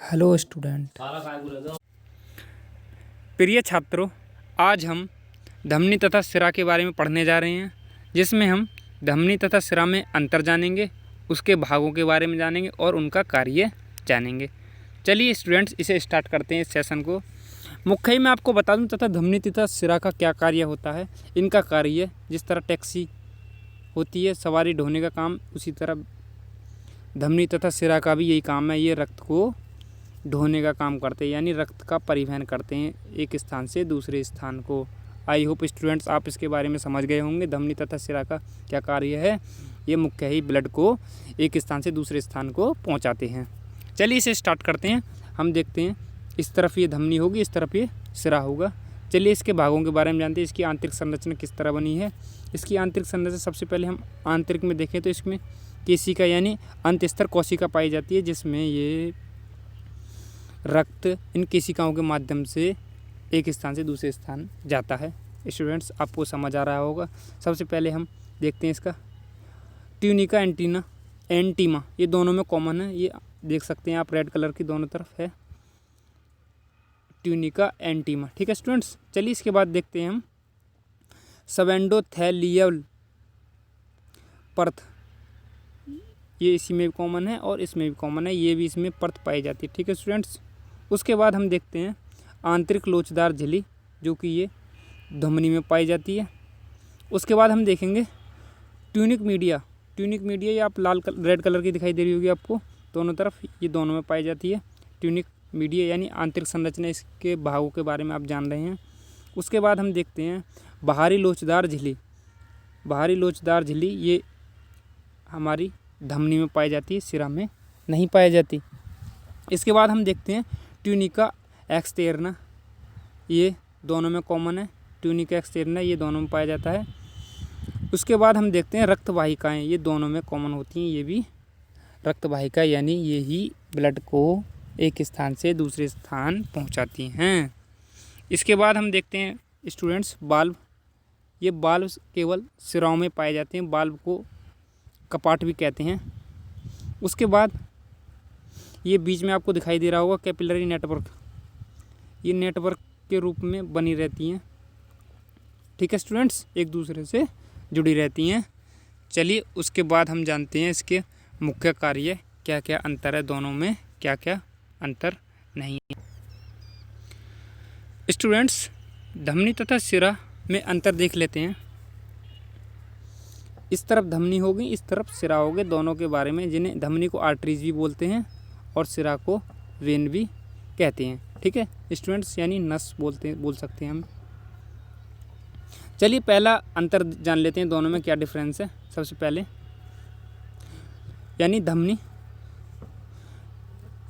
Hello student. प्रिय छात्रों, आज हम धमनी तथा सिरा के बारे में पढ़ने जा रहे हैं, जिसमें हम धमनी तथा सिरा में अंतर जानेंगे, उसके भागों के बारे में जानेंगे और उनका कार्य जानेंगे। चलिए स्टूडेंट्स, इसे स्टार्ट करते हैं इस सेशन को। मुख्य मैं आपको बता दूं तथा धमनी तथा सिरा का क्या कार्य होता है। इनका कार्य जिस तरह टैक्सी होती है सवारी ढोने का काम, उसी तरह धमनी तथा सिरा का भी यही काम है। ये रक्त को ढोने का काम करते हैं, यानी रक्त का परिवहन करते हैं एक स्थान से दूसरे स्थान को। आई होप स्टूडेंट्स आप इसके बारे में समझ गए होंगे। धमनी तथा सिरा का क्या कार्य है, ये मुख्य ही ब्लड को एक स्थान से दूसरे स्थान को पहुंचाते हैं। चलिए इसे स्टार्ट करते हैं। हम देखते हैं, इस तरफ ये धमनी होगी, इस तरफ ये सिरा होगा। चलिए इसके भागों के बारे में जानते हैं। इसकी आंतरिक संरचना किस तरह बनी है। इसकी आंतरिक संरचना सबसे पहले हम आंतरिक में देखें तो इसमें केशिका यानी अंतस्तर कोशिका पाई जाती है, जिसमें ये रक्त इन केशिकाओं के माध्यम से एक स्थान से दूसरे स्थान जाता है। स्टूडेंट्स आपको समझ आ रहा होगा। सबसे पहले हम देखते हैं इसका ट्यूनिका एंटीमा, ये दोनों में कॉमन है। ये देख सकते हैं आप, रेड कलर की दोनों तरफ है ट्यूनिका एंटीमा। ठीक है स्टूडेंट्स, चलिए इसके बाद देखते हैं हम सबएंडोथेलियल परत। ये इसी में भी कॉमन है और इसमें भी कॉमन है, ये भी इसमें परत पाई जाती है। ठीक है स्टूडेंट्स, उसके बाद हम देखते हैं आंतरिक लोचदार झिल्ली, जो कि ये धमनी में पाई जाती है। उसके बाद हम देखेंगे ट्यूनिक मीडिया। ये आप रेड कलर की दिखाई दे रही होगी आपको दोनों तरफ, ये दोनों में पाई जाती है ट्यूनिक मीडिया, यानी आंतरिक संरचना इसके भागों के बारे में आप जान रहे हैं। उसके बाद हम देखते हैं बाहरी लोचदार झिल्ली। ये हमारी धमनी में पाई जाती है, सिरा में नहीं पाई जाती। इसके बाद हम देखते हैं ट्यूनिका एक्सटर्ना, ये दोनों में कॉमन है। ट्यूनिका एक्सटर्ना ये दोनों में पाया जाता है। उसके बाद हम देखते हैं रक्तवाहिकाएं, ये दोनों में कॉमन होती हैं। ये भी रक्तवाहिका यानी ये ही ब्लड को एक स्थान से दूसरे स्थान पहुंचाती हैं। इसके बाद हम देखते हैं स्टूडेंट्स बाल्व। ये बाल्व केवल सिराओं में पाए जाते हैं, बाल्व को कपाट भी कहते हैं। उसके बाद ये बीच में आपको दिखाई दे रहा होगा कैपिलरी नेटवर्क, ये नेटवर्क के रूप में बनी रहती हैं। ठीक है स्टूडेंट्स, एक दूसरे से जुड़ी रहती हैं। चलिए उसके बाद हम जानते हैं इसके मुख्य कार्य, क्या क्या अंतर है दोनों में, क्या क्या अंतर नहीं है। स्टूडेंट्स धमनी तथा सिरा में अंतर देख लेते हैं। इस तरफ धमनी होगी, इस तरफ सिरा होगे, दोनों के बारे में, जिन्हें धमनी को आर्टरीज भी बोलते हैं और सिरा को वेन भी कहते हैं। ठीक है स्टूडेंट्स, यानी नस बोल सकते हैं हम। चलिए पहला अंतर जान लेते हैं, दोनों में क्या डिफरेंस है। सबसे पहले यानी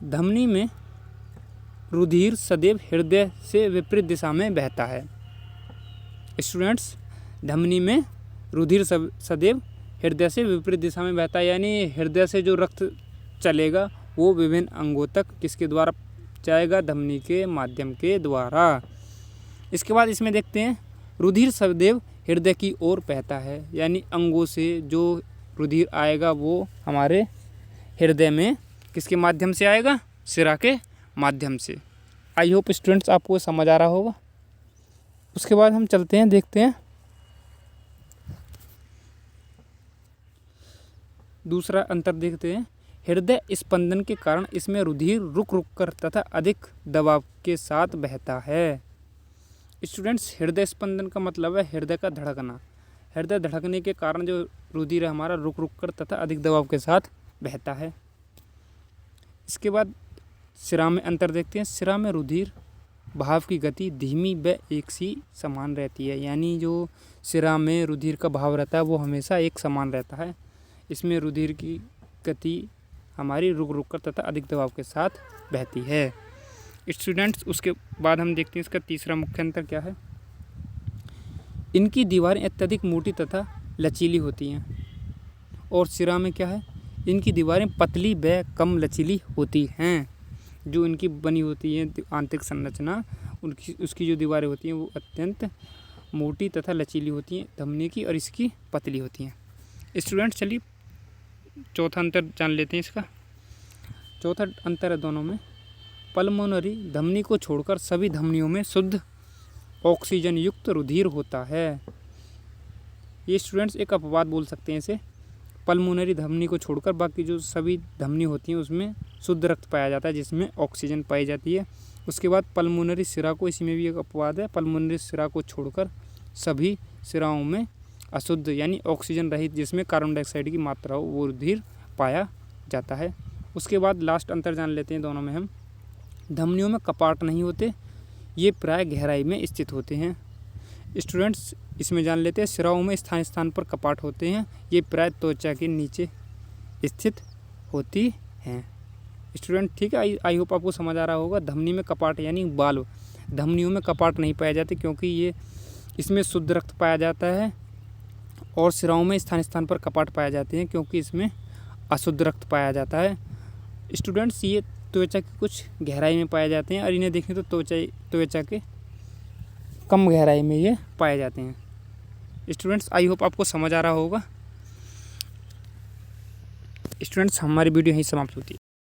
धमनी में रुधिर सदैव हृदय से विपरीत दिशा में बहता है। स्टूडेंट्स धमनी में रुधिर सदैव हृदय से विपरीत दिशा में बहता है, यानी हृदय से जो रक्त चलेगा वो विभिन्न अंगों तक किसके द्वारा जाएगा, धमनी के माध्यम के द्वारा। इसके बाद इसमें देखते हैं रुधिर सदैव हृदय की ओर बहता है, यानी अंगों से जो रुधिर आएगा वो हमारे हृदय में किसके माध्यम से आएगा, सिरा के माध्यम से। आई होप स्टूडेंट्स आपको समझ आ रहा होगा। उसके बाद हम चलते हैं, देखते हैं दूसरा अंतर देखते हैं। हृदय स्पंदन के कारण इसमें रुधिर रुक कर तथा अधिक दबाव के साथ बहता है। स्टूडेंट्स हृदय स्पंदन का मतलब है हृदय का धड़कना। हृदय धड़कने के कारण जो रुधिर है हमारा रुक कर तथा अधिक दबाव के साथ बहता है। इसके बाद सिरा में अंतर देखते हैं। सिरा में रुधिर बहाव की गति धीमी व एक सी समान रहती है, यानी जो सिरा में रुधिर का बहाव रहता है वो हमेशा एक समान रहता है। इसमें रुधिर की गति हमारी रुक कर तथा अधिक दबाव के साथ बहती है। स्टूडेंट्स उसके बाद हम देखते हैं इसका तीसरा मुख्य अंतर क्या है। इनकी दीवारें अत्यधिक मोटी तथा लचीली होती हैं, और सिरा में क्या है, इनकी दीवारें पतली व कम लचीली होती हैं। जो इनकी बनी होती है आंतरिक संरचना, उसकी जो दीवारें होती हैं वो अत्यंत मोटी तथा लचीली होती हैं धमनी की, और इसकी पतली होती हैं। स्टूडेंट्स चलिए चौथा अंतर जान लेते हैं। इसका चौथा अंतर है दोनों में पल्मोनरी धमनी को छोड़कर सभी धमनियों में शुद्ध ऑक्सीजन युक्त रुधिर होता है। ये स्टूडेंट्स एक अपवाद बोल सकते हैं इसे। पल्मोनरी धमनी को छोड़कर बाकी जो सभी धमनी होती हैं उसमें शुद्ध रक्त पाया जाता है जिसमें ऑक्सीजन पाई जाती है। उसके बाद पल्मोनरी सिरा को, इसी में भी एक अपवाद है, पल्मोनरी सिरा को छोड़कर सभी सिराओं में अशुद्ध यानी ऑक्सीजन रहित जिसमें कार्बन डाइऑक्साइड की मात्रा हो वो रुधिर पाया जाता है। उसके बाद लास्ट अंतर जान लेते हैं दोनों में हम। धमनियों में कपाट नहीं होते, ये प्राय गहराई में स्थित होते हैं। स्टूडेंट्स इसमें जान लेते हैं सिराओं में स्थान स्थान पर कपाट होते हैं, ये प्राय त्वचा के नीचे स्थित होती हैं। स्टूडेंट ठीक है, आई होप आपको समझ आ रहा होगा। धमनी में कपाट यानी बाल्व, धमनियों में कपाट नहीं पाए जाते क्योंकि ये इसमें शुद्ध रक्त पाया जाता है, और सिराओं में स्थान स्थान पर कपाट पाए जाते हैं क्योंकि इसमें अशुद्ध रक्त पाया जाता है। स्टूडेंट्स ये त्वचा की कुछ गहराई में पाए जाते हैं और इन्हें देखें तो त्वचा के कम गहराई में ये पाए जाते हैं। स्टूडेंट्स आई होप आपको समझ आ रहा होगा। स्टूडेंट्स हमारी वीडियो यहीं समाप्त होती है।